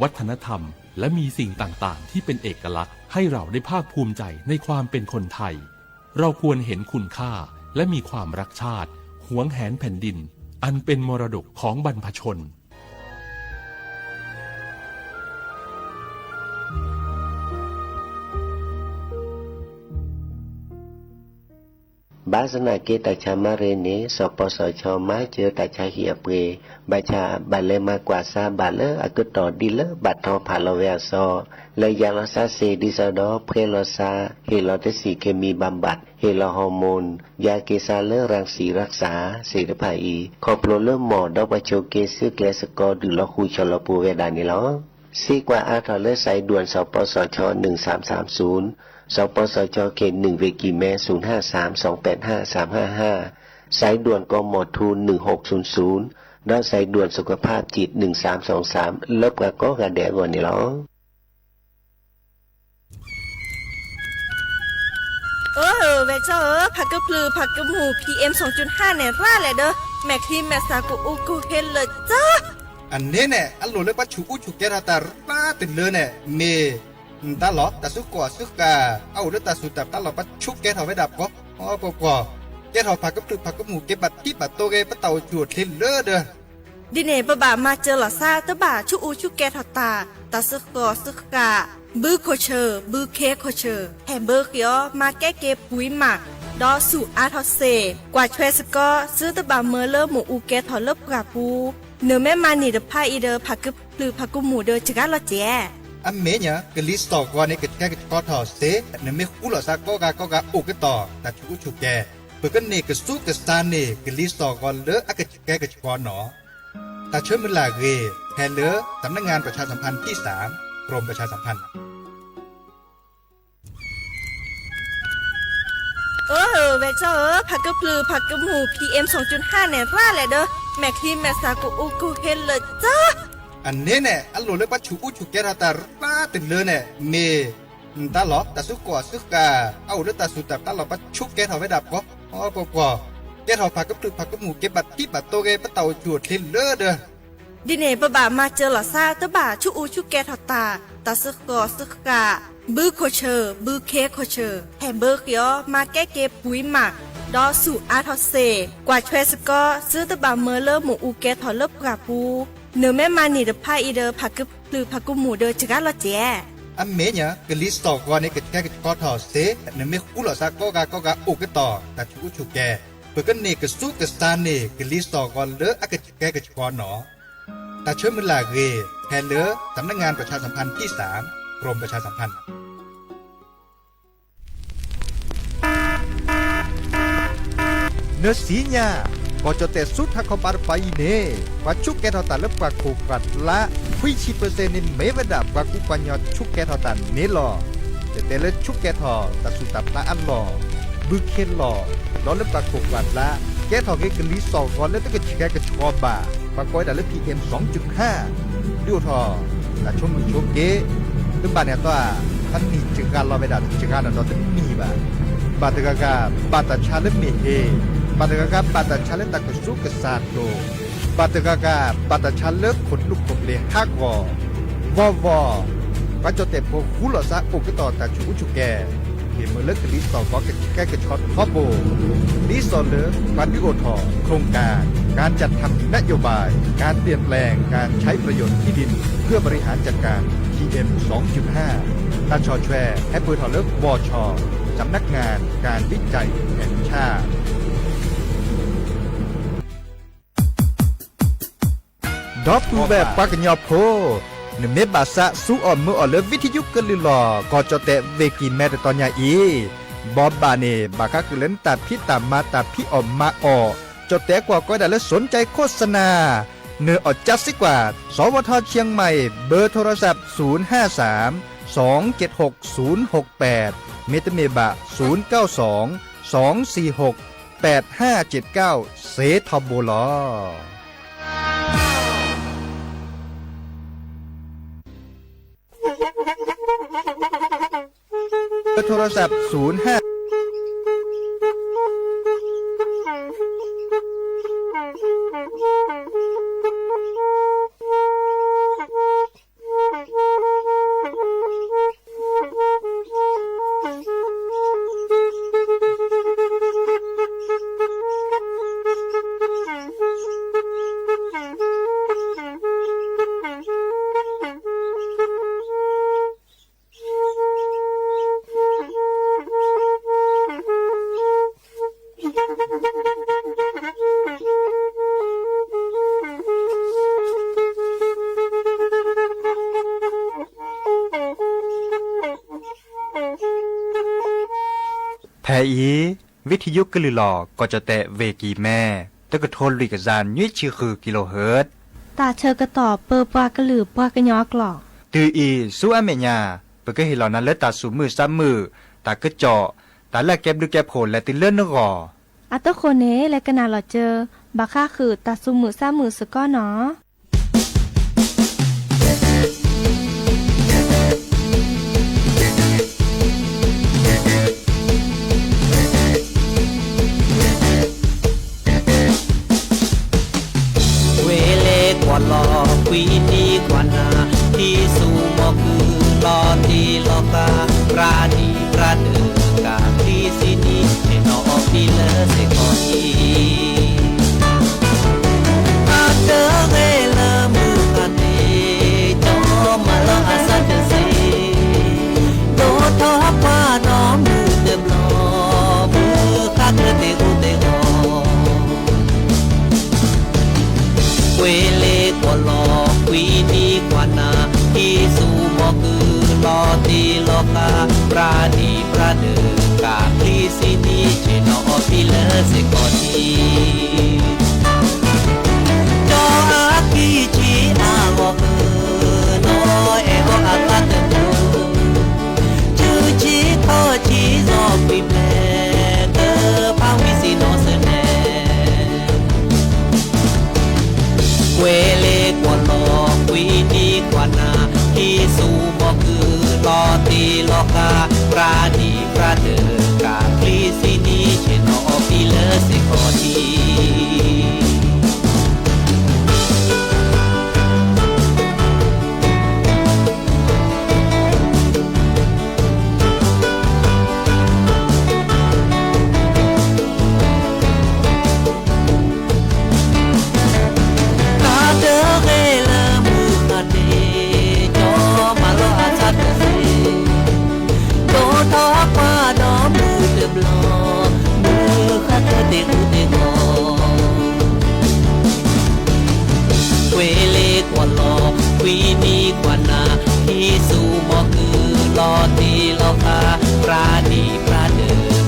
วัฒนธรรมและมีสิ่งต่างๆที่เป็นเอกลักษณ์ให้เราได้ภาคภูมิใจในความเป็นคนไทยเราควรเห็นคุณค่าและมีความรักชาติหวงแหนแผ่นดินอันเป็นมรดกของบรรพชนบาสนาเกตชามาเรเนสปสชมาเจอตาชาเหียเปบาชาบัลเลมากว่าซาบัลเลอกุตอดิเลบัตทอพาลเวซอเลยยาลซาเซดิซาดอเพลซาเฮลอเตสีเคมีบำบัดเฮลฮอร์โมนยาเกซาเลรังสีรักษาเสรภาอีคอโปรเลหมอดอปโชเกซึแกสกอดุลคูชลปูเวดานิลอซีกว่าอาทอเลสายด่วนสปสช1330สปสชเขต1เวกิเม0532855355สายด่วนกมทู1600และสายด่วนสุขภาพจิต1323ลบกะก็กะแดกว่านี่หรอเวเจอผักกระพลือผักกระหมู PM 2.5เนี่ยร่าแหละเด้อแม็กทีแมสากูอูกูเฮนเลยจ้าอันนี้เนี่ยอันโลเลยปัจจุอุจุแกราตาป้าติดเลยเนี่ยเมตาหลอตาสุกว่าสุกาเอาเรื่องตาสุดแต่ตาหลอปัจจุแกถอไว้ดับก็อ๋อปอแกถอผักกระพลือผักกระหมูเก็บบัตรที่บัตรโตเกปะเต่าจุดเทนเลอเด้อดิเนบบ่ามาเจอหล่อซาตะบ่าชูอูชูแกถอตาตาสุกอสุกาบือโคเชอร์บือเคโคเชอร์แฮมเบอร์เกียวมาแก้เก็บปุ๋ยหมักดอสู่อาทอเซกว่าช่วยสกอซื้อตะบ่าเมอเลอร์หมูอูแกถอเลิบกาปูเนื้อแม่มานี่เดพาอีเดอผักกึบหรือผักกุหมูเดอจิกาลอเจอันเมเนี่ยกลิสต์ต่อก่อนในกิจการกิจกรถอเสเนื้อไม่คู่หล่อซักก็กะอุกต่อแต่ชูชูแกเปิดกันเนกสู้กับซานเนกลิสต์ต่อก่อนเลออากาศแกกิจกรหนอแต่เชื่อมือลาเกแทนเลอสำนักงานประชาสัมพันธ์ที่3กรมประชาสัมพันธ์เวเจอผักกระพลือผักกระหมู PM 2.5เนี่ยร่าแหละเด้อแม็กทีแมสากูอูกูเฮนเลยจ้าอันนี้เนี่ยอันโลเลยปัจจุอุจุแกราตาป้าติดเลยเนี่ยเมตาหลอตาสุกว่าสุกาเอาเรื่องตาสุดแต่ตาหลอปัจจุแกถอไว้ดับก็อ๋อปอแกถอผักกระพลือผักกระหมูเก็บบัตรที่บัตรโตเกปะเต่าจุดเทนเลอเด้อดิเนบบ่ามาเจอหล่อซาตะบ่าชูอูชูแกถอตาตาสุกอสุกาบือโคเชอร์บือเคโคเชอร์แฮมเบอร์เกียวมาแก้เก็บปุ๋ยหมักดอสู่อาทอเซกว่าช่วยสกอซื้อตะบ่าเมอเลอร์หมูอูแกถอเลิบกาปูเนื้อแม่มานี่เดพาอีเดอผักกึบหรือผักกุหมูเดอจิกาลอเจอันเมเนี่ยกลิสต์ต่อก่อนในกิจการกิจกรถอเสเนื้อไม่คู่หล่อซักก็กะอุกต่อแต่ชูชูแกเปิดกันเนกสู้กับซานเนกลิสต์ต่อก่อนเลออากาศแกกิจกรหนอแต่เชื่อมือลาเกแทนเลอสำนักงานประชาสัมพันธ์ที่3กรมประชาสัมพันธ์เนื้อสีญาก็จะแต่สุดทักเขาปาร์ไปเน่ว่าชุกแกทอตาเล็บกว่าโคกัดละวิชีเปอร์เซ็นต์นี่ไม่เวดับกว่ากุปัญญาชุกแกทอตาเน่หรอแต่เล็ชุกแกทอตัดสุดตับละอันหล่อบึกเข็นหล่อล้อเล็บกว่าโคกัดละแกทอเกกลิสองก่อนแล้วต้องกระชิกกระชอบบ่าปากก้อยแต่เล็บ PM 2.5ดูทอแต่ชมมือชมเกตึ้งบ้านเนี่ยตัวท่านนี่จึงการรอไปดับจึงการนอนตึ้งมีบ่าบาตกากาบาตชาเล็บมีเฮบาตกากาบาตชาเล็บตะกุสุกษาโตบาตกากาบาตชาเล็บขนลุกขบเลฮักวอก็จะแต่พวกคู่หล่อซะอุกต่อแต่ชูชูแกเห็นมือเลิกลิสต่อก็แก้กระช็อตฮอบโบลิสต่อเลิกวันวิโอทอโครงการจัดทำนโยบายการเปลี่ยนแปลงการใช้ประโยชน์ที่ดินเพื่อบริหารจัดการ PM 2.5 ตาชอแชร์แอปเปิลทอเลิกวอชสำนักงานการวิจัยแห่งชาติดอกตูแบบปากญอโพนเมบาสะสู้อ่อนมืออ่อนเลวิทยุกลือหลอก็จะแต่เวกินแม่ตอนยาอีบอบบาเนบากะคือเล่นตัดพี่ตามมาตัดพี่ออกมาออกจะแต่กว่าก็ได้แล้วสนใจโฆษณาเนื้ออดจัดสิกว่าสวทเชียงใหม่เบอร์โทรศัพท์053 276 068เมตเมบะ092 246 8579เซทอโบลอโทรศัพท์05 แทอีวิทยุกลือหลอก็จะแตะเวกีแม่ตะกะโทนลิกะจานยุ้ยชื่อคือกิโลเฮิรตซ์ตาเชอกระต่อเปอปากระหลือปากระยอกหลอก ตืออีสู้อเมญาเปิดก็เห็นเหล่านั้นเลือดตาสูมือซ้ำมือตากระเจาะตาแลกแก็บดูแก็บโผล่และติเลื่อนนกออัตโคเนและกนาหลอเจอบาค่าคือตาซุมือซ้ามือสก้อเนาะเวเลกว่าลอควีนีกว่านาที่สูมอคือลอทีลอกาปราดีปราเดกาที่สินีเนนอปีเลเสกอนีอาเดเกลมือคาเตจอมาลออาซาเดเซโดทอปานอมือเต็มลอมือคาเตเตกุเตโอเวเลกว่าลอควีนีกว่านาที่สูมอคือลอตีลอกาปราดีปราเดกาพลีสินีเจนอปีเลเสกอนีจออากีจีอาวอโนเอโออาคาเตโนจูจีทอจีซอปิเมเตพาวิสิโนเสเนเวเลกว่าลอควีนีกว่านาที่สูมอคือลอตีลอกาปราดีปราเดกาพลีสินีเจนอปีเลเสกอนีเวเลกว่าลอควีนีกว่านาที่สูมอคือลอตีลอกาปราดีปราเด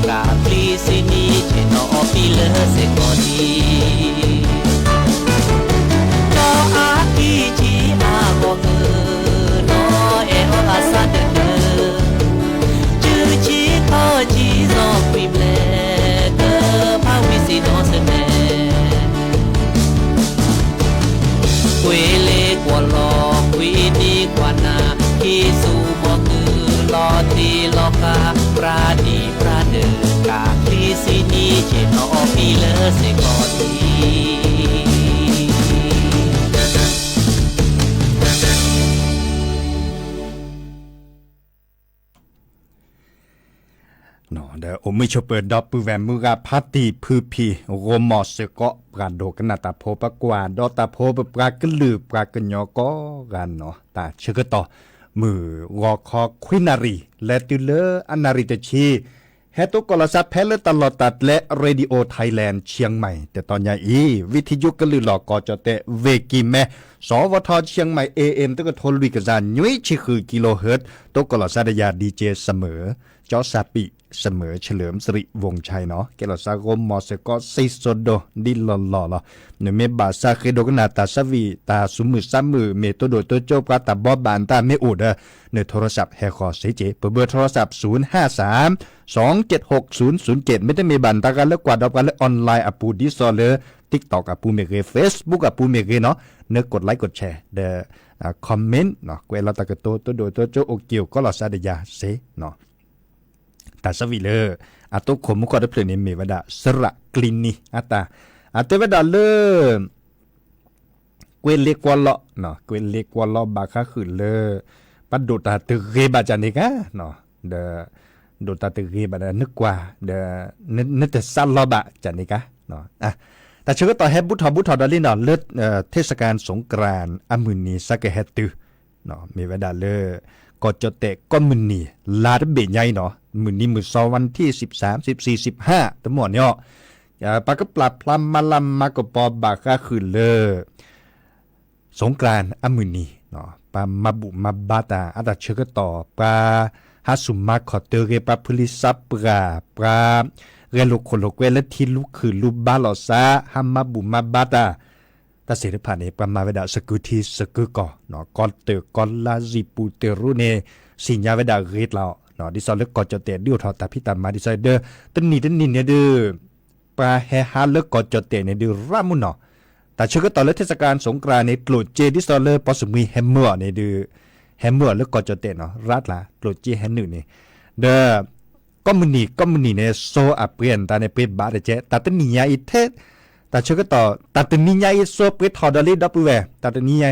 กาพลีสินีเจนอปีเลเสกอนีจออากีจีอาโกเอโนเอโออาซาเดเดจือจีทอจีซอปิเบลเตพาวิสิโนเสเนเวเลกว่าลอควีนีกว่านาที่สูมอคือลอตีลอกาปราดีปราเดกาพลีสินีเจนอปีเลเสกอนีเนาะเดี๋ยวอมิชเปิดดอปปือแวมมือกาพาตีพือพีโรมอสเกาะปราโดกนาตาโพปะกว่าดอตาโพปะปรากลือปรากญอก็กันเนาะตาเชกต่อมือรอคอควินารีและตุเลอนาริตชีแฮตุกลสัตแพลตลอดตัดและเรดิโอไทยแลนด์เชียงใหม่แต่ตอนยาอีวิทยุกลือหลอกกอจอเตเวกิแมสวทเชียงใหม่ AM ตะกโทรวิกจานยุ้ยชิคือกิโลเฮิรตซ์ตกลสัตยาดีเจเสมอจอซาปิเสมอเฉลิมสิริวงชัยเนาะแกลสากรมมอสก็ซิโซโดดิลลอละเนเมบาซาเคโดกนาตาสวีตาสุมือซ้ำมือเมโตโดโตโจปราตาบอบบานตาเมอูดในโทรศัพท์แฮคอเซเจเบอร์โทรศัพท์053 276 007ไม่ได้มีบันตากันแล้วกว่าดอกกันแล้วออนไลน์อปูดิซอเลอ TikTok อปูเมเก Facebook อปูเมเกเนาะเนื้อกดไลค์กดแชร์เดคอมเมนต์เนาะเวลาตะกโตโดโตโจโอเกียวก็ลอซาเดยาเซเนาะตาสวิเลอาตุขมุกอดเพลนิเมวดาสระกลินีอาตาอาเตวดาเลเกวเลกวอลเนาะเกวเลกวอลบาคาคือเลปัดโดตาตเกบาจานิกาเนาะเดโดตาตเกบานึกกว่าเดนึกแต่ซัลลบะจานิกาเนาะอ่ะแต่เชื่อต่อแฮบุทอดาลิเนาะเลิศเทศกาลสงกรานต์อมุนีสักแฮตุเนาะเมวดาเลก็จะเตะก็มุนีลาดเบใหญ่เนาะมือนี้มือ2วันที่13 14 15ทั้งหมดเนี่ยปากก็ปรับพลัมมาลำมากปอบากาคือเลสงกรานต์อมุนีเนาะปามาบุมาบาตาอาตาเชกต่อปา ฮาสุมาขอเตเรปาพลิซับปราปราเรลุคนลกเวและที่ลุกคือลูบาลอซาฮัมมาบุมาบาตาตาเสด็จผ่านเนประมาเวดาสกุทีสกุก่อเนาะกอนเตกอนลาจิปูเตรุเนสิญญาเวดาเรดเราเนาะดิซอลเลกอจเตดิวทอตาพิตามาดิซอเดอตันนี่เนี่ยเด้อปราเฮฮาเลกอจเตเนี่ยเด้อรามุนเนาะแต่เชื่อก็ตอนเทศกาลสงกรานต์ในกลุ่มเจดิซอลเลปอสมีแฮมเมอร์เนี่ยเด้อแฮมเมอร์เลกอจเตเนาะรัดละกลุ่มเจแฮนนึนี่เด้อก็มันนี่เนี่ยโซอัปเปรียนตาในเปบาเดเจแต่ตันนี่ยาอีเทแต่เชื่อก็ต่อแต่ตันนี่ยาอีโซเปทอดอลีดับเวแต่ตันนี่ยา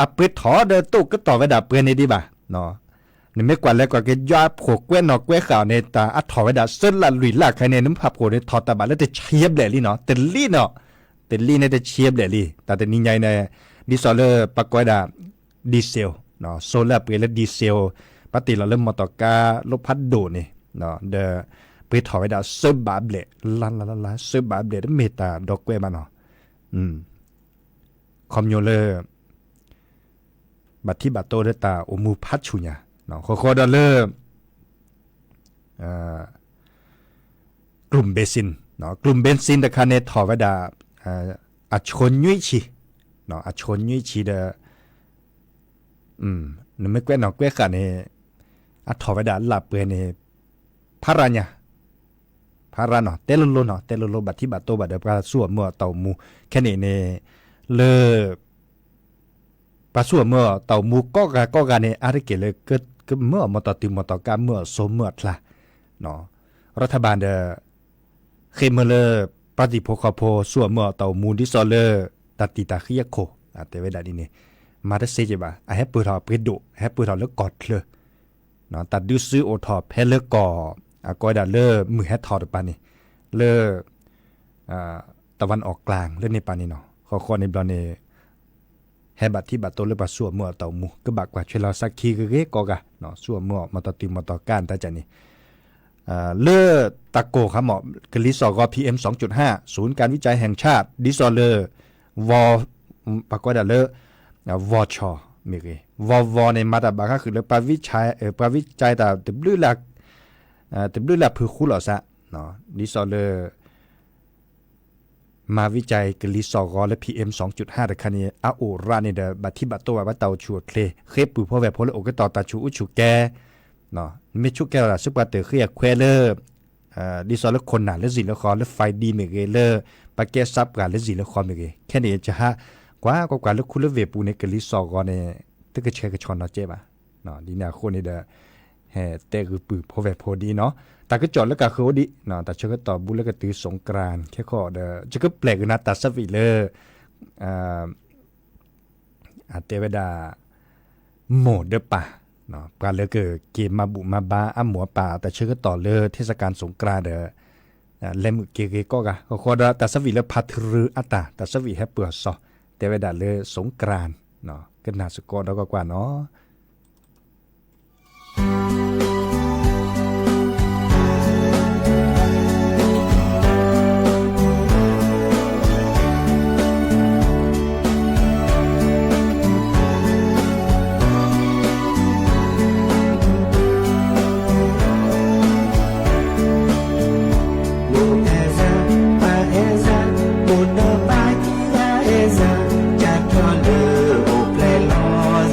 อัปเปทอเดตุก็ต่อเวดาเปรียนในดีบ่าเนาะนี่ไม่กว่าแล้วก็แกยาโผล่แกวนอกแกวข่าวในตาอัดถอไว้ดาเส้นละหลุยละใครในน้ำผับโผล่ในถอดตาบาแล้วจะเชียบเลยลี่เนาะเตลี่เนาะเตลี่ในจะเชียบเลยลี่แต่นี่ใหญ่ในดิซอลเลอร์ปากไว้ดาดีเซลเนาะโซล่าเปลี่ยนแล้วดีเซลปฏิเราเริ่มมอเตอร์กาลบพัดโดนี่เนาะเดไปถอไว้ดาเซบาเบลลาเซบาเบลเมตาดอกแกวมาเนาะคอมโยเลอร์บัตที่บัตโตเดตาโอมูพัดชุญญาเนาะโคดอลเลอร์กลุ่มเบซินเนาะกลุ่มเบนซินแต่คันเนถอไว้ดาอัชนยุยชีเนาะอัชนยุยชีเดนึกไม่แกวนเนาะแกวกันเนอัถอไว้ดาหลับเปเนพาราญาเนาะเตลุโลเนาะเตลุโลบัตที่บัตโตบัตเดปราสัวเมื่อเต่ามูแค่นี้เนเลปราสัวเมื่อเต่ามูก็กะเนอาริเกเลยเกิดก็เมื่อมอตติมอตกาเมื่อสมเมื่อทละเนาะรัฐบาลเดเคมเลปฏิโพคโพสัวเมื่อเต่ามูดิซอเลตัดติตาขี้ยโคแต่เวลานี้เนี่ยมาได้เสียบ่าให้ปืนถอดปืนดุให้ปืนถอดแล้วกอดเลยเนาะตัดดื้อซื้อโอทอแพ้เลิกก่อกอยดาเลอมือให้ถอดปานนี่เลอตะวันออกกลางเล่นในปานนี่เนาะข้อในบลอนี่แฮบัตที่บัตโตเลบัตสัวเมื่อเต่ามูก็บักว่าเชลาสักคีคือเกกอกะเนาะสัวเมื่อมอตติมอตการตาจันนี่เลอตะโกครับหมอกลิสอกอ PM 2.5 ศูนย์การวิจัยแห่งชาติดิซอเลอร์วอปากว่าดาเลอวอชอมีเกวอในมาตาบาก็คือเลปาวิจัยตาตบลือหลักพือคู่หล่อซะเนาะดิซอเลอร์มาวิจัยกลิซอกอและ PM 2.5 แต่คันนี้อาโอรานี่เดบัตที่บัตโตว่าเตาชัวเคลเคปือพ่อแบบพลโอกต่อตาชูอุชูแกเนาะไม่ชุกแกละซุปเปอร์เตอร์เคลียแควเลอร์ดิซอลคนหนาและสิละครและไฟดีเมเกเลอร์ปาเกซับกันและสิละครเมเกแค่นี้จะฮะกว่าแล้วคุณเลเวปูในกลิซอกอเนี่ยตึกเชกชอนเนาะเจ็บอ่ะเนาะดีน่าคนนี่เดแต่คือปือพ่อแบบพอดีเนาะแต่ก็จอดแล้วก็คือดีเนาะแต่เชื่อก็ต่อบุญแล้วก็ตีสงกรานต์แค่ข้อเดจะก็แปลกนะตัดสวิเลอร์เตเวดาโหมดเดป่าเนาะปลาเลอเกอเกมมาบุมาบาอ้ำหมัวป่าแต่เชื่อก็ต่อเลอเทศกาลสงกรานต์เดเล่มเกก็กะข้อเดตัดสวิเลอพัทรืออัตตาตัดสวิให้เปลือกซอเตเวดาเลอสงกรานต์เนาะก็น่าสกอดแล้วก็กว่าเนาะEza, Jack your love, oh play laws,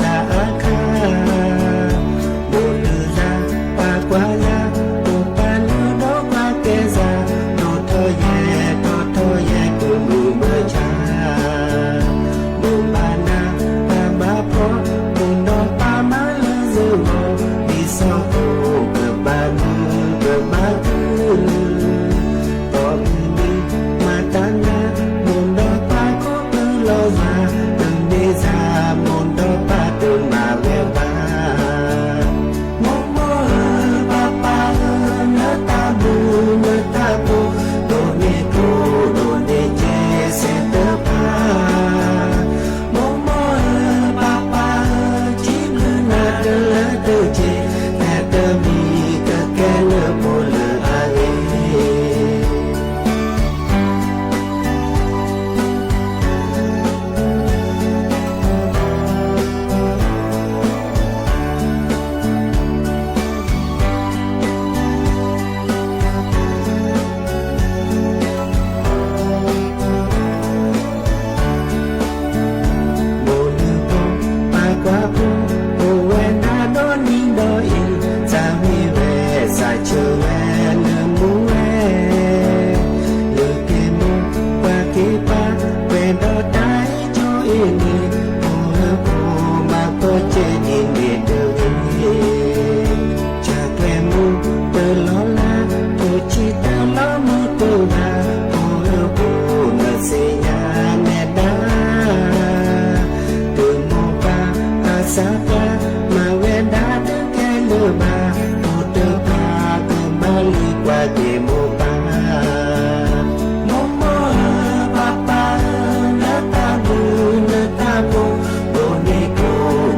Sapa mawenda kelu ba Udah pa kembali kwa demo pa Momo papa natamu natamu Doneko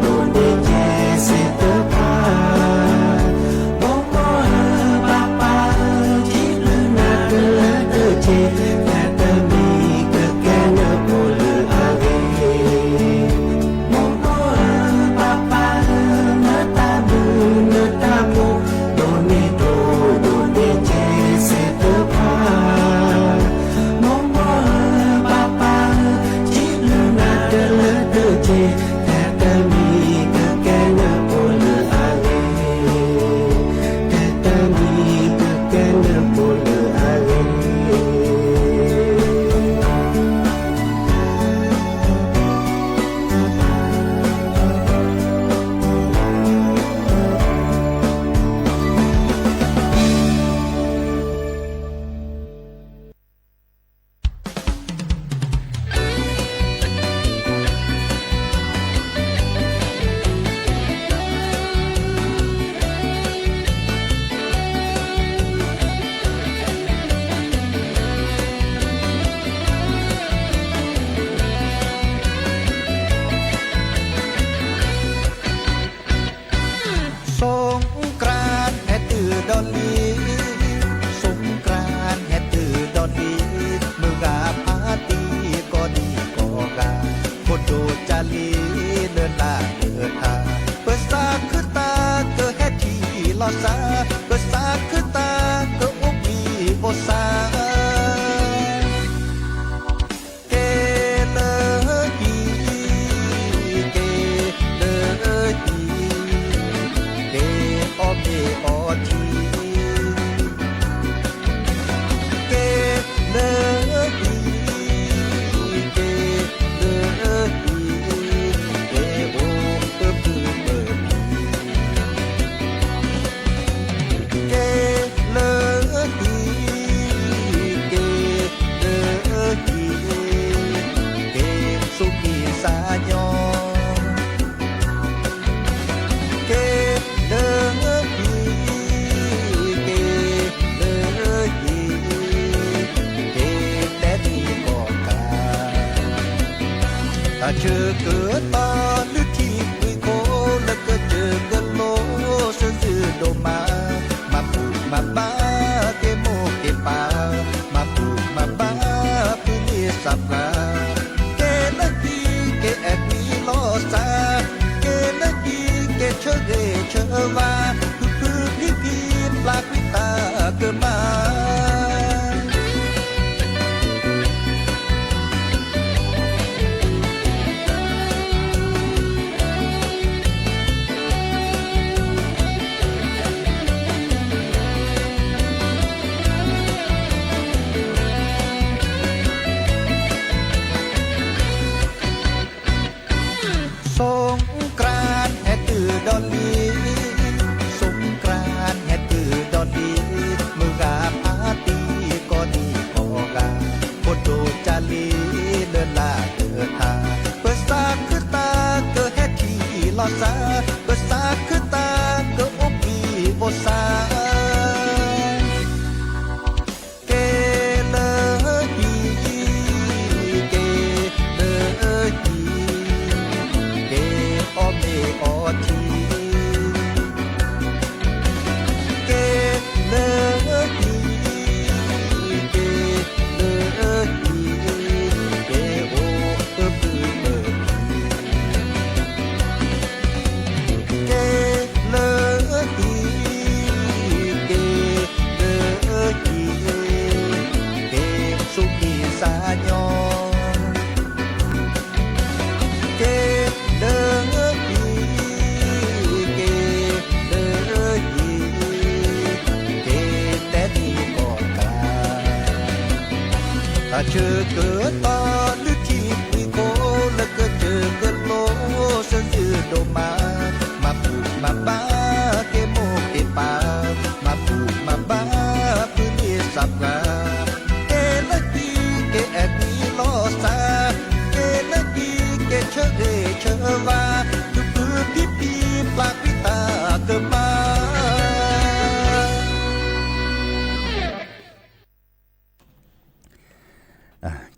donece setepa Momo papa jilu nakela dece Katami kekena polu ave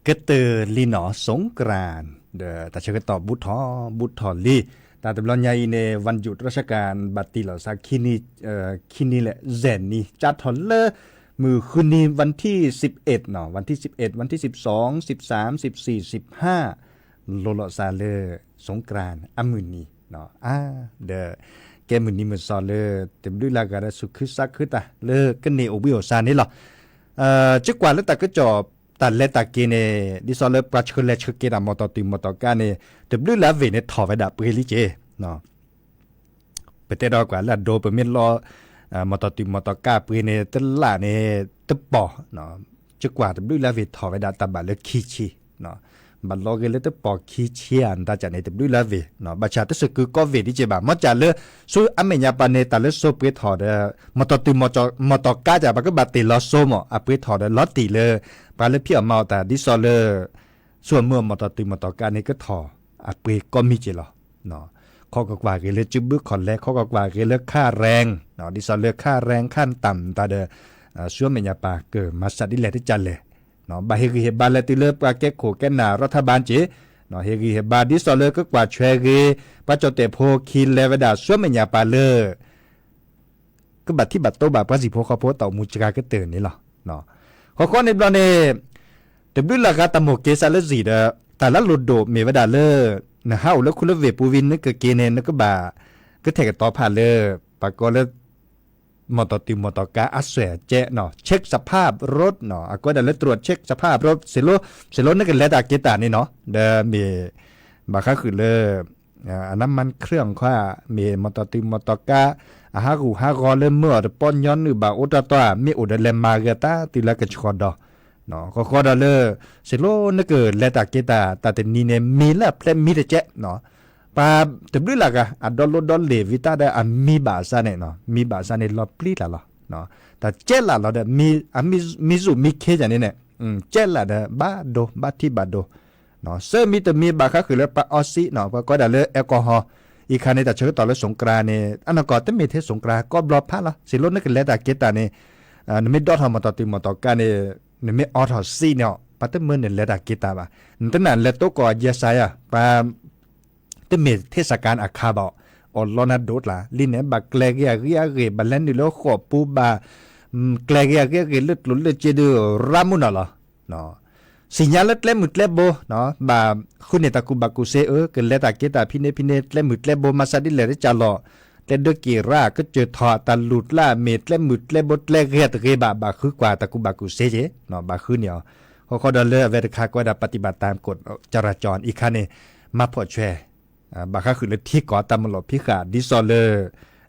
ก็เตอลีหนอสงกรานต์แต่เชื่อตอบบุทอลีแต่ตำรวจใหญ่ในวันหยุดราชการบัตติเหล่าสักคินี่แหละเซนนี่จัดทอนเลอมือคืนนี้วันที่11เนาะวันที่11วันที่12 13 14 15โลโลซาเลสงกรานต์อมือนี้เนาะแกมือนี้มือซอเลเต็มด้วยลากาสุขสักคือตาเลกันเนโอบิโอซานี่หรอจักกว่าแล้วแต่ก็จอบแต่เลตากีเนดิซอเลปราชคุเลชเกดามอตติมอตกาเนเต็มด้วยลาเวเนทอเวดาเปริเจเนาะเปเตดอกว่าละโดเปเมนลอมอตติมอตกาเปเนตละเนตปอเนาะจักกว่าเต็มด้วยลาเวทอเวดาตาบาเลคีชีเนาะบัดลอเกเลตปอคีเชียนตาจันเนเต็มด้วยลาเวเนาะบัชาตสึกก็เวดิเจบามอจาเลซูอเมญาปาเนตาเลโซเปทอเดมอตติมอตกาจะบักบาติลอโซมอเปทอเดลอติเลปาเลพี่อมาแต่ดิซอเลส่วนเมื่อมอตติมอตกานี่ก็ทออเปก็มีเจลอเนาะข้อกว่าเกเลจุบึกขอนแลข้อกว่าเกเลค่าแรงเนาะดิซอเลค่าแรงขั้นต่ำตาเดส่วนเมญาปาเกิดมาสัตดิเลติจันเลเนาะบาเฮกิเฮบาเลติเลปาแกโขแกนารัฐบาลเจเนาะเฮกิเฮบาดิซอเลก็กว่าแชเกปะจอเตโพคินเลวดาส่วนเมญาปาเลก็บัดที่บัดโตบัดพระสิโพคโพต่อมุจกาก็เตือนนี่หรอเนาะข้อในบลอเนเต็มด้วยหลักตามโมเกซาเลสีเดแต่ละหลุดโดเมวดาเลนะฮะแล้วคุณเวปูวินนึกเกเนนึกบ่าก็แทกต่อผ่านเลปากก็เลมอตติมอตกาอัสเซเจเนาะเช็คสภาพรถเนาะก็ได้เลยตรวจเช็คสภาพรถเสร็จนึกเลดาเกตานี่เนาะเดมีบาค่าคือเลน้ำมันเครื่องค่ามีมอตติมอตกาอาหารูหากอเลเมื่อป้อนย้อนหรือบาอุตตะมีอุดเลมาเกตาติละกชอดอเนาะก็ดอเลเสโลนึกเลตาเกตาตาเตนีเนมีละเพลมีเตเจเนาะปาเต็มด้วยหลักอะดอลดอลเลวิตาได้มีบาซาเนเนาะมีบาซาเนลอปลีละเนาะแต่เจละเราได้มีสุมีเคจันนี่เนี่ยเจละได้บาโดบาที่บาโดเนาะเซอร์มีแต่มีบาค่ะคือแล้วปาออซิเนาะก็ได้เลยแอลกอฮอล์อีกคันในแต่เชื่อต่อเลยสงกรานเนี่ยอันนั้นก็ต้องมีเทศสงกรานก็บลอพาละสิรถนึกเลตาเกตาเนี่ยไม่ดอทมาต่อติมาต่อกันเนี่ยไม่ออทอซีเนี่ยปัตตมือเนี่ยเลตาเกตาบ่ะนั่นนั่นเลตโตก็เยสายอะปาเตมีเทศกาลอาคาบอลอนาโดดละลินเนี่ยบักแกลเกียเรียเกบัลเลนดิโลขอบปูบาแกลเกียเกลุดลุดเจดูรามุนละเนาะสิญญาเล็ดมุดเล็บโบเนาะบาคุณเนี่ยตะกุบักกุเซเกินเลตาเกตาพี่เนเล็ดมุดเล็บโบมาซาดิเลได้จาลอเล็ดด้วยกีราก็เจอทอตาลุดล่าเม็ดเล็ดมุดเล็บบดเล็กเรียตะเกบาคือกว่าตะกุบักกุเซเจเนาะบาคือเนี่ยเขาดอลเลอร์เวทคาก็ได้ปฏิบัติตามกฎจราจรอีกคันเนี่ยมาพอแชบาค่าคือเลยที่ก่อตามหลบพิขาดดิซอเลอร์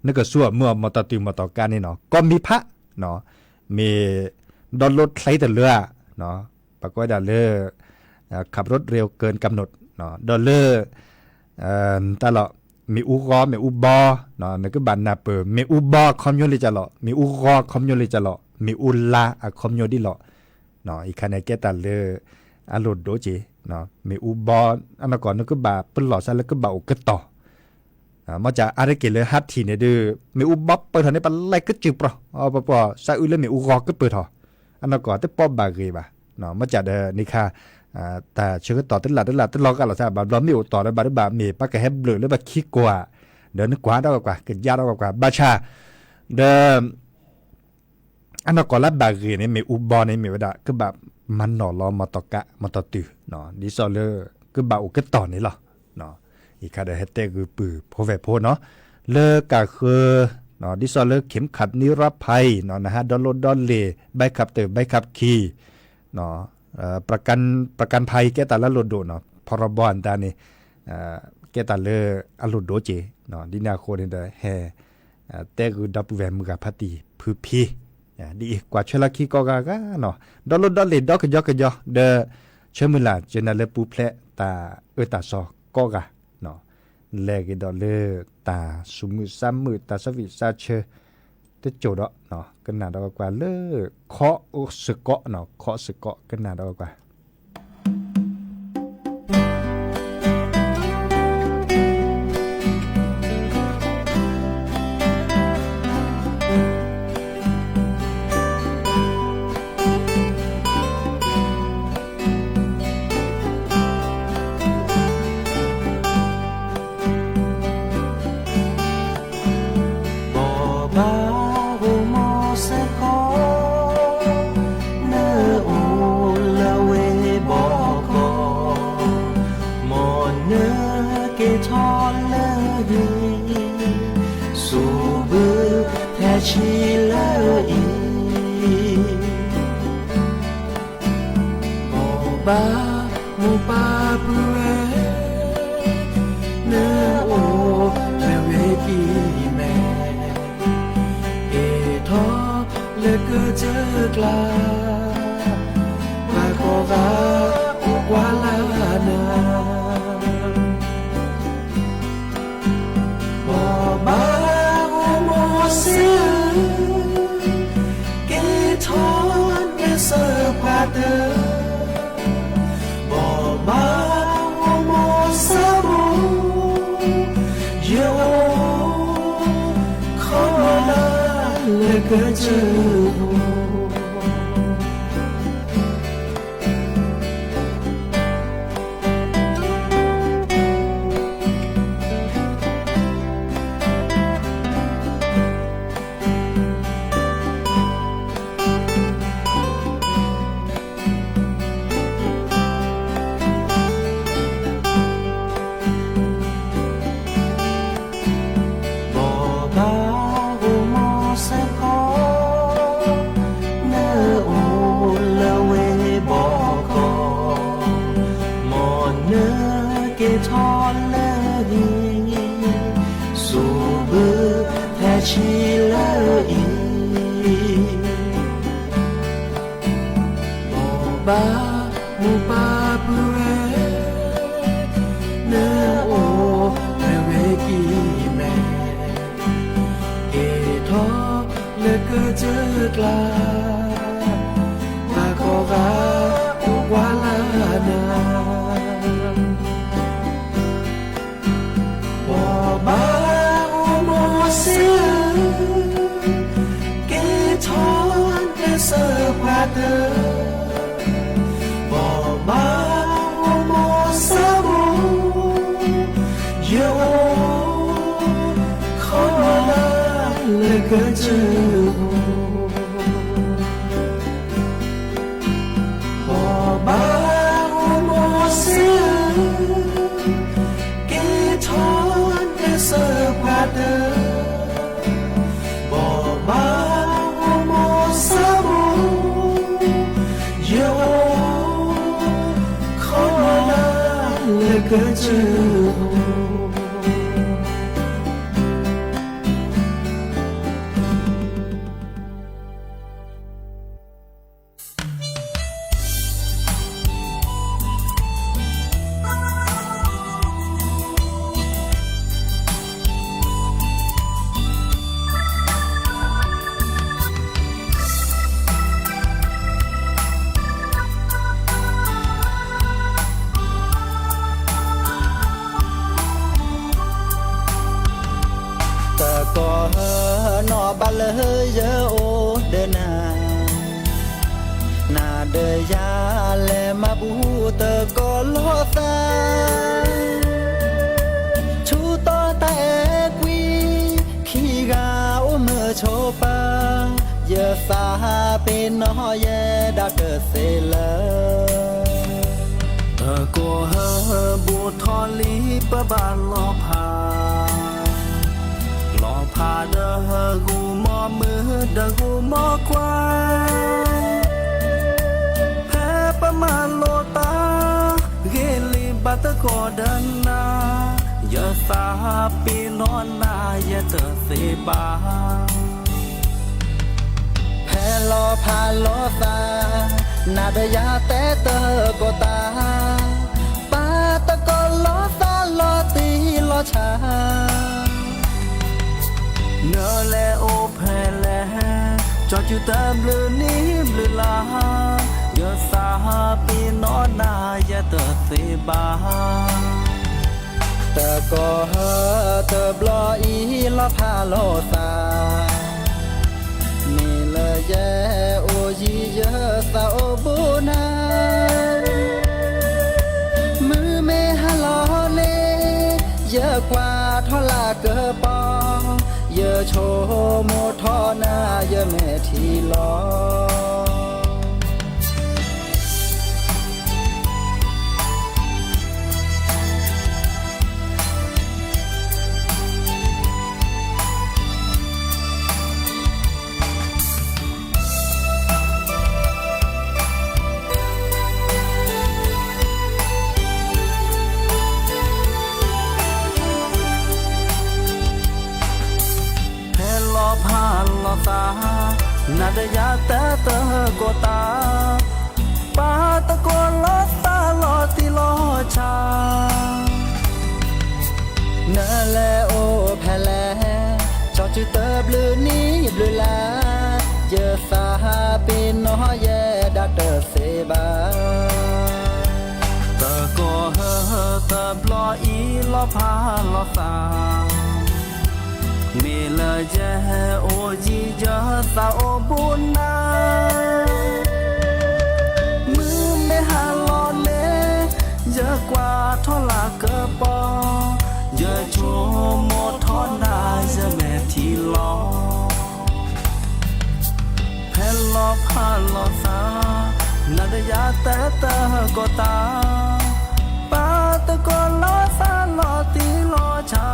นึกก็สั่วเมื่อมอตติมอตการนี่เนาะก็มีพระเนาะมีดอนรถไถแต่เรือเนาะปากว่าดอลเลอร์ขับรถเร็วเกินกำหนดเนาะดอลเลอร์ตลอดมีอุกอมีอุบอเนาะนึกก็บันนาเปิมีอุบอคอมโยลิจะหล่อมีอุกอคอมโยลิจะหล่อมีอุลาคอมโยดิหล่อเนาะอีกคันในแกตัลเลอร์อารมณ์โดจีเนาะมีอุบออันนั้นก่อนนึกก็บาเป็นหล่อซะแล้วก็บาอุกต่อมาจากอะไรเกี่ยวเลยฮัตทีเนี่ยดูมีอุบอเปิดถอนในปันไล่ก็จืบปะปอซาอุเลยมีอุกอก็เปิดถออันนั้นก่อนแต่ปอบาเกบะเนาะมาจากเดนิคาแต่เชื่อต่อตลาดตลอดกันหรอใช่บาเราไม่อุต่อแล้วบามีปากกระเฮ็บเบลือแล้วบาขี้กว่าเดินกว่าได้กว่าเกิดยาได้กว่าบาชาเดิมอันนั้นก่อนแล้วบาเกเนี่ยมีอุบอในมีเวลาก็แบบมันหน่อรอมาตอกะมาตอตือเนาะดิซอเลอร์ก็บ่าวก็ต่อนี่หรอเนาะอีกคาได้เฮตเตคือปือโพเวโพเนาะเลอกะคือเนาะดิซอเลอร์เข็มขัดนิรภัยเนาะนะฮะดอลดอลเลใบขับเตอใบขับขี่เนาะประกันภัยแกตาละโลโดเนาะพรบอันตานี่แกตาเลออลุโดเจเนาะดินาโคเดแฮแต่คือดับแวมกับพัตีพือพีดีกว่าเชลคีก็กาเนาะดอลดอลเลดอกยอเดเชมุลาเจนาเลปูเพลตาตาซอก็กาเนาะเลกดอลเลตาสุมุซัมมือตาสวิซาเชตะโจดเนาะกันนาดอกว่าเลเคาะสเกาะเนาะเคาะสเกาะกันนาดอกว่า ชีเลยโอบาโมปาปุเรเนโอเทเวกีแมเอทอเลกเจอกลาปาโกวาวาลานาโอบาโมเสียเกทอนเกเซพาเตบาโมซาโมโยขอลาเลกเจอชีเลยโอบาโมปาปุเรเนโอเทเวกีแมเอทอเลกเจอกลาปาโกวาวาลานาโอบาโมเสียเกทอนเกเซพาเตบาโมซาโมโยขอลาเลกเจอบาโมเสียเกทอนเกเซพาเตบาโมซาโมโยขอลาเลกเจอก็นอบาเลยเยอโอเดนานาเดยาเลมาบูเตก็ลอซาชูต่อแต่กวีขี้กาโอเมื่อโชปาเยอสาเป็นน้อยเยดาเกเซเลก็เฮบูทอลีปะบานลอพาพาเดอกูมอมือเดอกูมอควายแพ้ประมาณโลตาเฮลิบัตกอดันนาอย่าสาปีนอนนาอย่าเตอเสบาแพ้ลอพาลอตานาเดยาแต่เตอก็ตาปาตะก็ลอตาลอตีลอชาเนแลโอแพแลจอดอยู่ตามเรือนี้เรือลาอย่าสาปีนอนนาอย่าเตอเสบาแต่ก็เตอบลออีลอพาโลตานี่เลยแย่โอยีเยอะสาวบูนามือเมฮาลอเลเยอะกว่าทอลาเกอปอเยอะโชโมทอนาเยอะแม่ทีลอ lo sa na de ya ta ta ko ta pa ta ko lo sa lo ti lo cha na le o phe le cho chữ tơ blue ni blue la giờ sa pin nó ye đã đỡ se ba ta ko ha ta blo i lo pha lo sa mi la je o ji ja sa o bun na mu me ha lo ne giờ qua tho la cơ po giờ cho một thon na giờ mẹ thì lo phe lo pha lo sa na de ya ta ta ko ta pa ta ko lo sa lo ti lo cha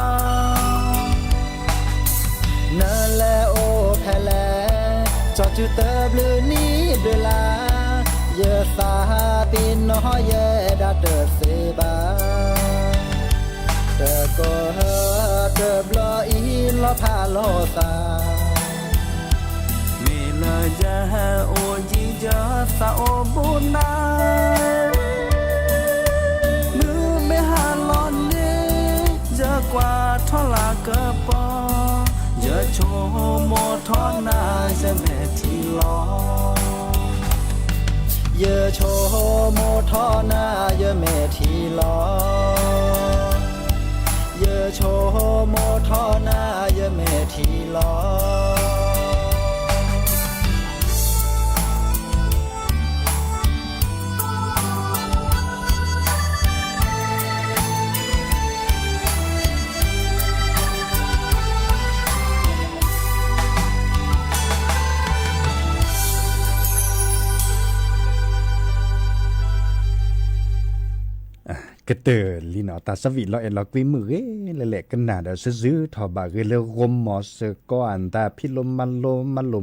na le o phe le cho chữ tơ blue ni blue la giờ sa tin nó ye đã đỡ se ba đỡ có đỡ lo ý lo pha lo sa mi la ja o ji ja sa o bu na mu me ha lo ne giờ qua tho la cơ po giờ cho mo tho na giờ mẹ thì lo giờ cho mo tho na giờ mẹ thì lo giờ cho mo tho na giờ mẹ thì lo cái tờ li nó ta sẽ vị lo quý mười ấy là lẽ cái nào đó sẽ giữ thọ bà cái lơ gom mò sẽ có anh ta phi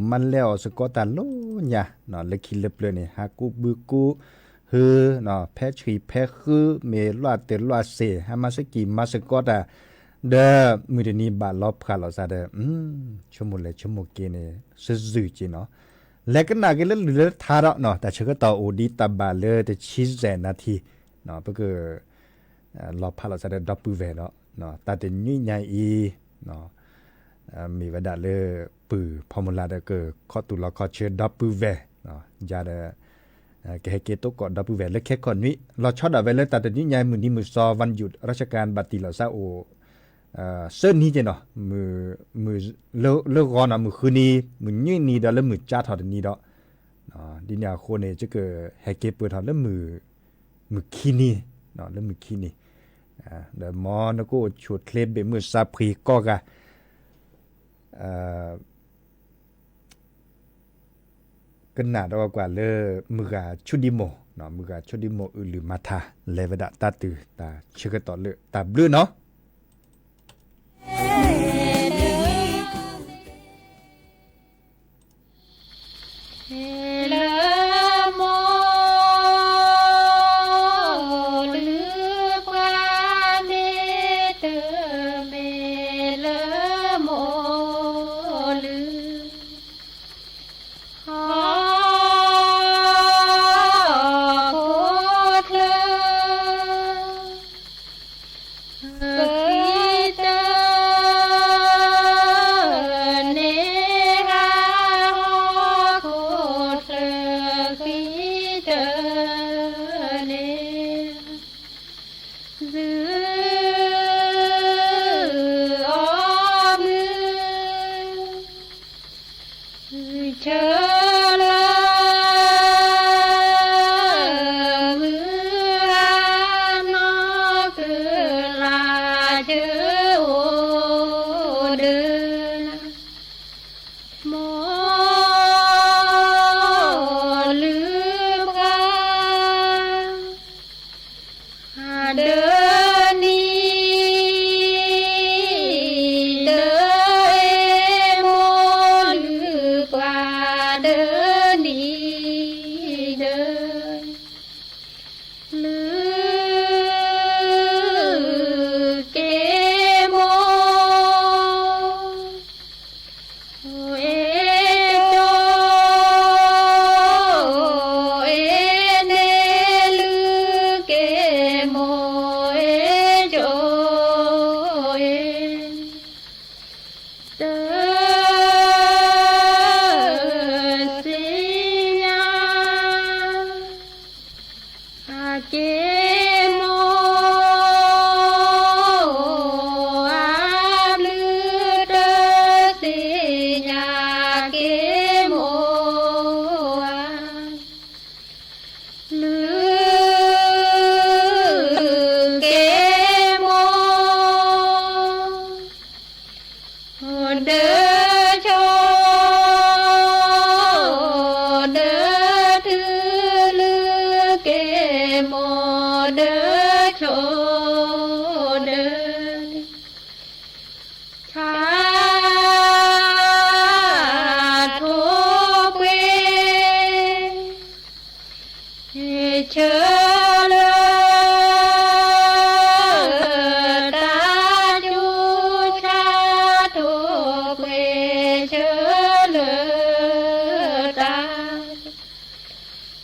man leo sẽ có ta lô nha nó là khi lập lên này ha cú bự cú hư nó phe chùy phe hư mẹ loa sể ha mà sẽ kì mà sẽ có ta đờ mười đêm ní bà lóp khá là sao đờ cho một cái này sẽ giữ chỉ nó lẽ cái nào cái lơ thà đó nó ta chưa có tàu đi ta bà lơ để chỉ rẻ na thì nó bây giờ lọ pha lọ sẽ được đắp bự về đó nó ta đến như nhảy y nóมีเวลาเลยปือพอมันลาได้ก็ข้อตุลาข้อเชื่อดับปือเวnó giờได้แค่เกตุก็ดับปือเวแล้วแค่คนนี้เราชอบดับเวเลยแต่นี้ยายมือนี้มือซอวันหยุดราชการบัตรเราซาโอเส้นนี้จะเนาะมือเลิกก่อนนะมือคืนนี้มือยืนนี้เดี๋ยวแล้วมือจ้าถอดนี้เนาะดินยาโคเนี่ยจะเกิดแค่เก็บปืนถอดแล้วมือคีนี่เนาะแล้วมือคีนี่เดี๋ยวมอนะก็ชุดเคลปเป็นมือซาพรีก็กะกันหนาดกว่าเลยมือกาชุดิโมเนาะมือกาชุดิโมหรือมาทาเลวดาตาตือตาเชื่อต่อเลยตาบลื้อเนาะ เด้อโชเด้อถือลือเกโมเด้อโชเด้อชาโทเวเชเลตาจูชาโทเวเชเลตา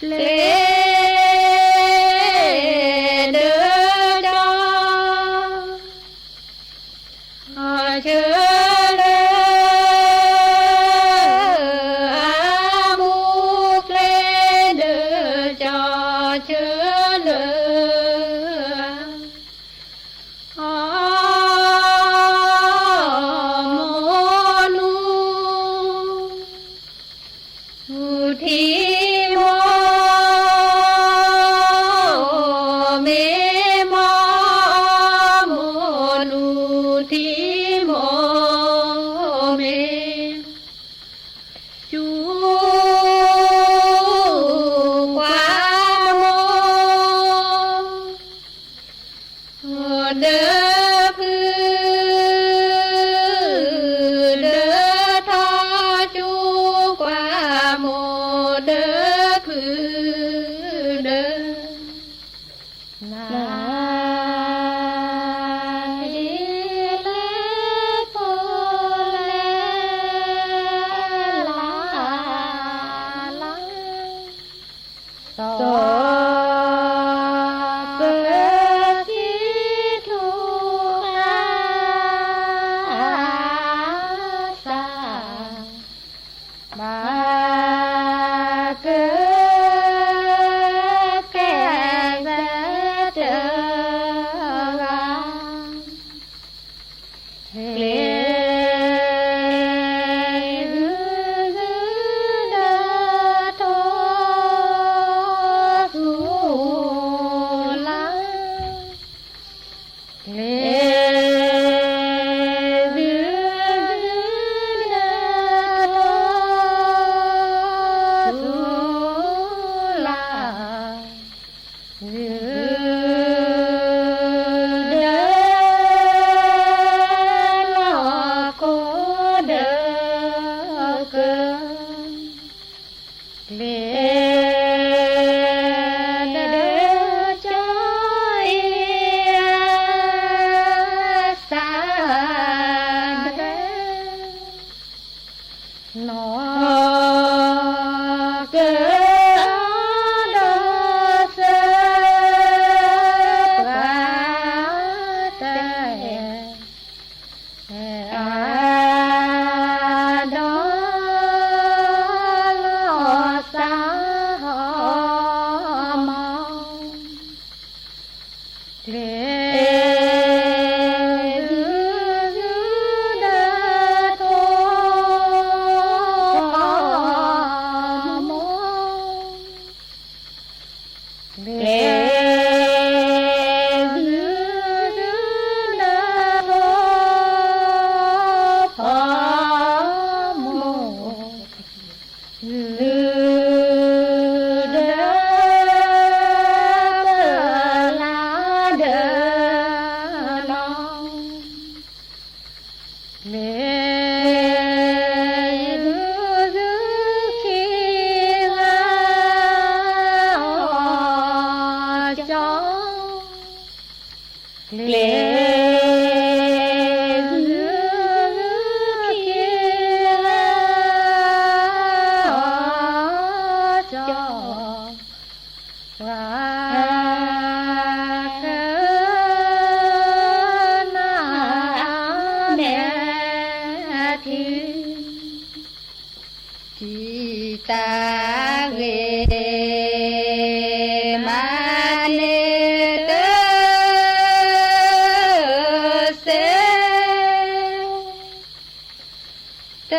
เลเดอจอเชเลอามุกเลเดอจอเชเลอาโมนูทีโมเมโมโมนูทีโมเมจูความโมเด้อพือเด้อทอจูความโมเด้อพือเด้อนาดีเลโพเลลาลาโซเปสิทุขาสามาเกิดแก่เจอเกลเดโทสุลาเกลเดโทสุลาเดลาโคเดเกเลเดจอยสาเดนอเกดเสปาเตอาดอลอสาหอมเกลเดโทโมเกลเดโทพอโมเดลาเดนองเลดูคิลาจอเลดูคิลาจอว่าเธอนาแม่ทีที่ตาเวมาเนเตเสเต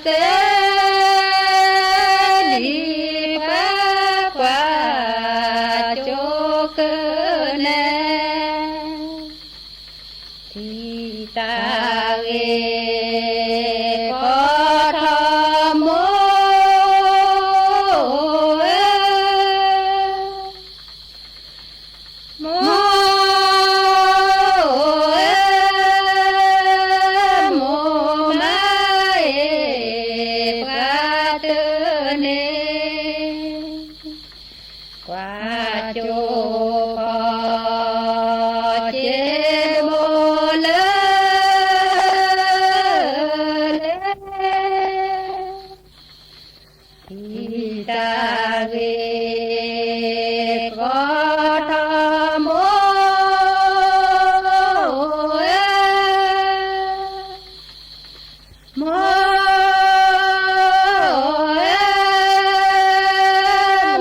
เตดีพากว่าโจกเนที่ ตาเวก็ทำโมโมโมมาปราเตเนกว่าโจพอเจโมเลอิตาเวก็ทำโมโม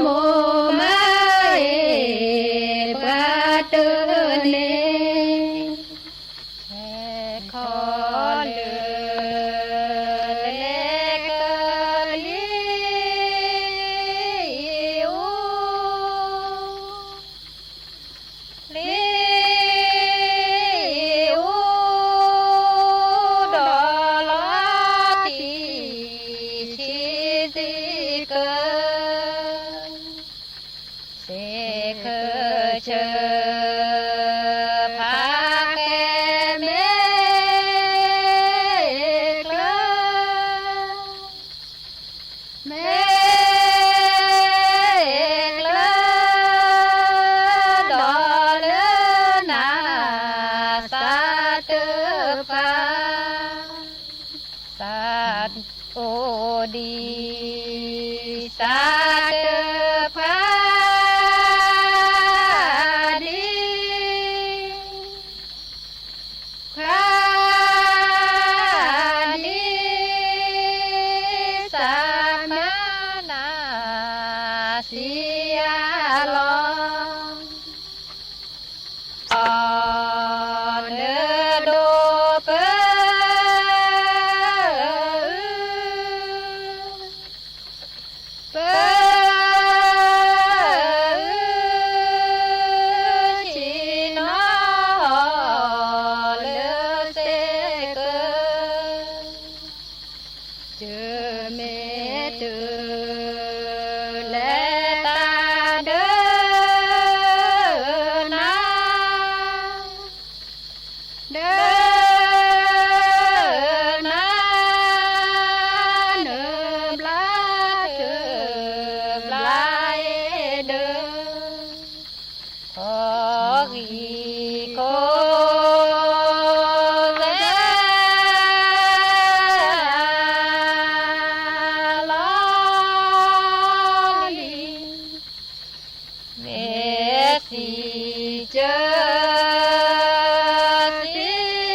โมมาปราเตเนขอเลือเล็กลิวลิวดอลาติชิซิเกเสกเชพาแกเมกลเมกลดอลนาสาตปาสาตโอดีสาตพาดีพาดีสามานาสิยาลองอ่อนเนโดเปเปชินอเลเซเกเจอเมเตอเลตาเดนาเดนาเนบลาเธอบลายเดขอกีโกเวลาลีเมสีเจสิ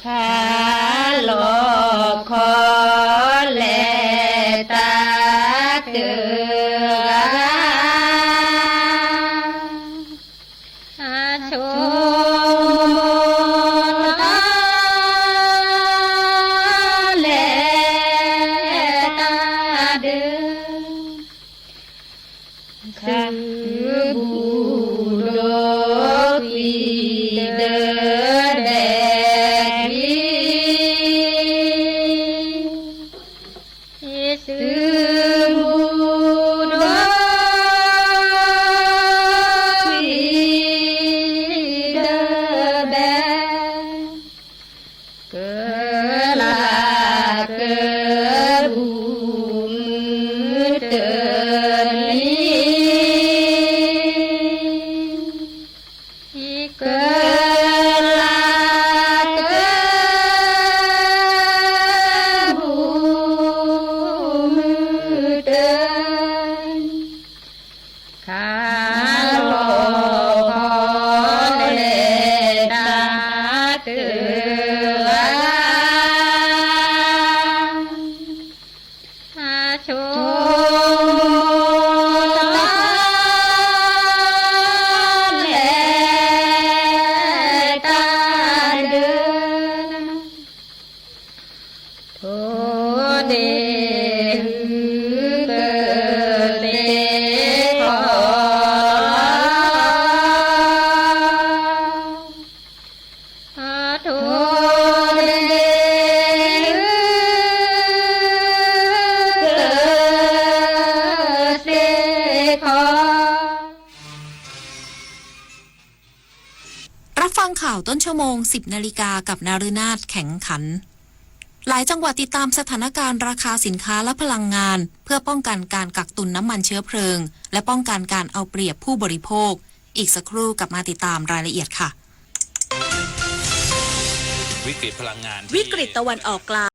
ขาหลอกคอแลตาเกืออาชมตาแลตาเดือคือบูโดปีเดอแดฟังข่าวต้นชั่วโมง 10 นาฬิกากับนาฤนาถแข็งขันหลายจังหวัดติดตามสถานการณ์ราคาสินค้าและพลังงานเพื่อป้องกันการกักตุนน้ำมันเชื้อเพลิงและป้องกันการเอาเปรียบผู้บริโภคอีกสักครู่กลับมาติดตามรายละเอียดค่ะ วิกฤตพลังงาน วิกฤตตะวันออกกลาง